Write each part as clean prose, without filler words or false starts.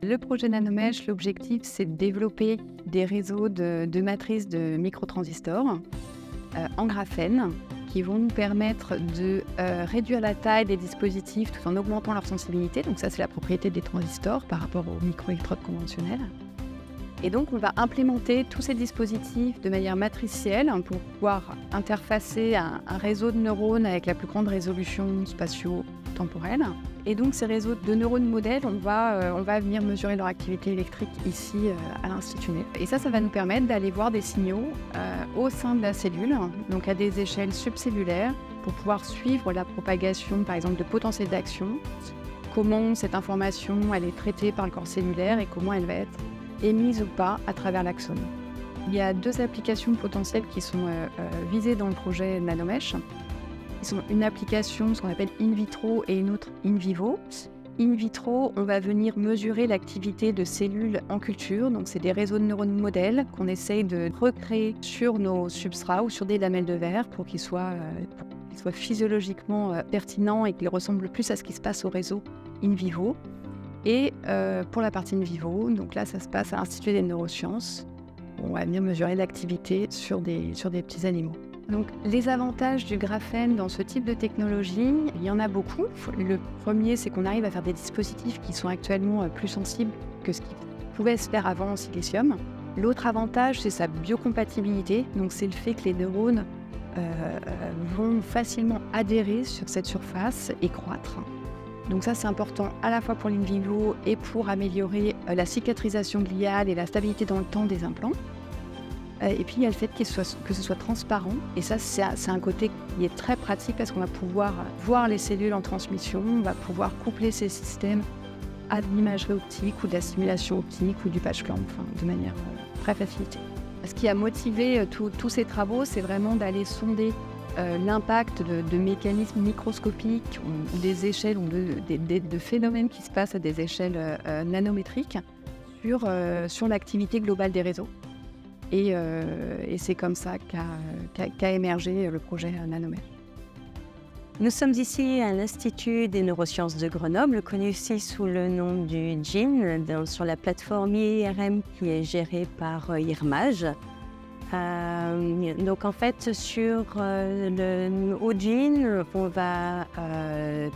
Le projet Nanomesh, l'objectif, c'est de développer des réseaux de matrices de microtransistors en graphène qui vont nous permettre de réduire la taille des dispositifs tout en augmentant leur sensibilité. Donc ça, c'est la propriété des transistors par rapport aux microélectrodes conventionnelles. Et donc, on va implémenter tous ces dispositifs de manière matricielle pour pouvoir interfacer un réseau de neurones avec la plus grande résolution spatio-temporelle. Et donc, ces réseaux de neurones modèles, on va venir mesurer leur activité électrique ici à l'Institut Nez. Et ça va nous permettre d'aller voir des signaux au sein de la cellule, donc à des échelles subcellulaires, pour pouvoir suivre la propagation, par exemple, de potentiels d'action, comment cette information elle est traitée par le corps cellulaire et comment elle va être émise ou pas à travers l'axone. Il y a deux applications potentielles qui sont visées dans le projet Nanomesh. Ils sont une application, ce qu'on appelle in vitro, et une autre in vivo. In vitro, on va venir mesurer l'activité de cellules en culture. Donc, c'est des réseaux de neurones modèles qu'on essaye de recréer sur nos substrats ou sur des lamelles de verre pour qu'ils soient physiologiquement pertinents et qu'ils ressemblent plus à ce qui se passe au réseau in vivo. Et pour la partie in vivo, donc là, ça se passe à l'Institut des neurosciences. On va venir mesurer l'activité sur des petits animaux. Donc, les avantages du graphène dans ce type de technologie, il y en a beaucoup. Le premier, c'est qu'on arrive à faire des dispositifs qui sont actuellement plus sensibles que ce qui pouvait se faire avant en silicium. L'autre avantage, c'est sa biocompatibilité. Donc, c'est le fait que les neurones vont facilement adhérer sur cette surface et croître. Donc ça, c'est important à la fois pour l'in vivo et pour améliorer la cicatrisation gliale et la stabilité dans le temps des implants. Et puis, il y a le fait que ce soit transparent. Et ça, c'est un côté qui est très pratique parce qu'on va pouvoir voir les cellules en transmission, on va pouvoir coupler ces systèmes à de l'imagerie optique ou de la simulation optique ou du patch clamp, de manière très facilitée. Ce qui a motivé tous ces travaux, c'est vraiment d'aller sonder l'impact de mécanismes microscopiques ou des échelles ou de phénomènes qui se passent à des échelles nanométriques sur l'activité globale des réseaux. Et c'est comme ça qu'a émergé le projet Nanomesh. Nous sommes ici à l'Institut des neurosciences de Grenoble, connu ici sous le nom du GIN, sur la plateforme IRM qui est gérée par IRMAGE. Donc en fait, au GIN, on va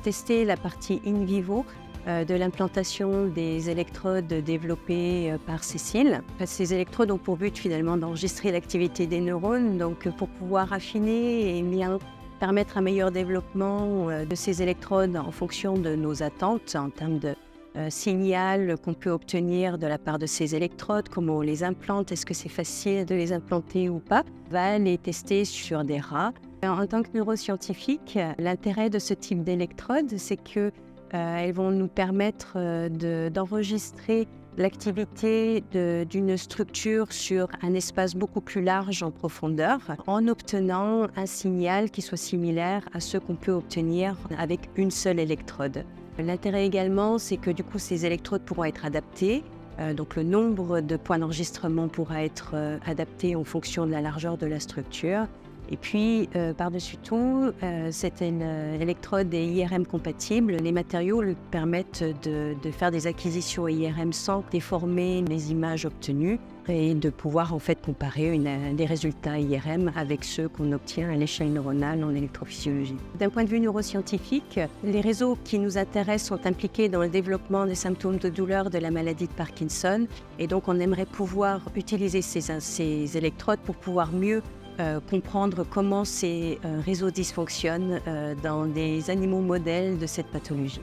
tester la partie in vivo de l'implantation des électrodes développées par Cécile. Ces électrodes ont pour but finalement d'enregistrer l'activité des neurones, donc pour pouvoir affiner et bien permettre un meilleur développement de ces électrodes en fonction de nos attentes en termes de signal qu'on peut obtenir de la part de ces électrodes, comment on les implante, est-ce que c'est facile de les implanter ou pas. On va les tester sur des rats. En tant que neuroscientifique, l'intérêt de ce type d'électrodes, c'est que elles vont nous permettre d'enregistrer l'activité d'une structure sur un espace beaucoup plus large en profondeur en obtenant un signal qui soit similaire à ce qu'on peut obtenir avec une seule électrode. L'intérêt également, c'est que du coup, ces électrodes pourront être adaptées. Donc le nombre de points d'enregistrement pourra être adapté en fonction de la largeur de la structure. Et puis, par-dessus tout, c'est une électrode est IRM compatible. Les matériaux lui permettent de faire des acquisitions IRM sans déformer les images obtenues et de pouvoir en fait comparer des résultats IRM avec ceux qu'on obtient à l'échelle neuronale en électrophysiologie. D'un point de vue neuroscientifique, les réseaux qui nous intéressent sont impliqués dans le développement des symptômes de douleur de la maladie de Parkinson. Et donc, on aimerait pouvoir utiliser ces électrodes pour pouvoir mieux comprendre comment ces réseaux dysfonctionnent dans des animaux modèles de cette pathologie.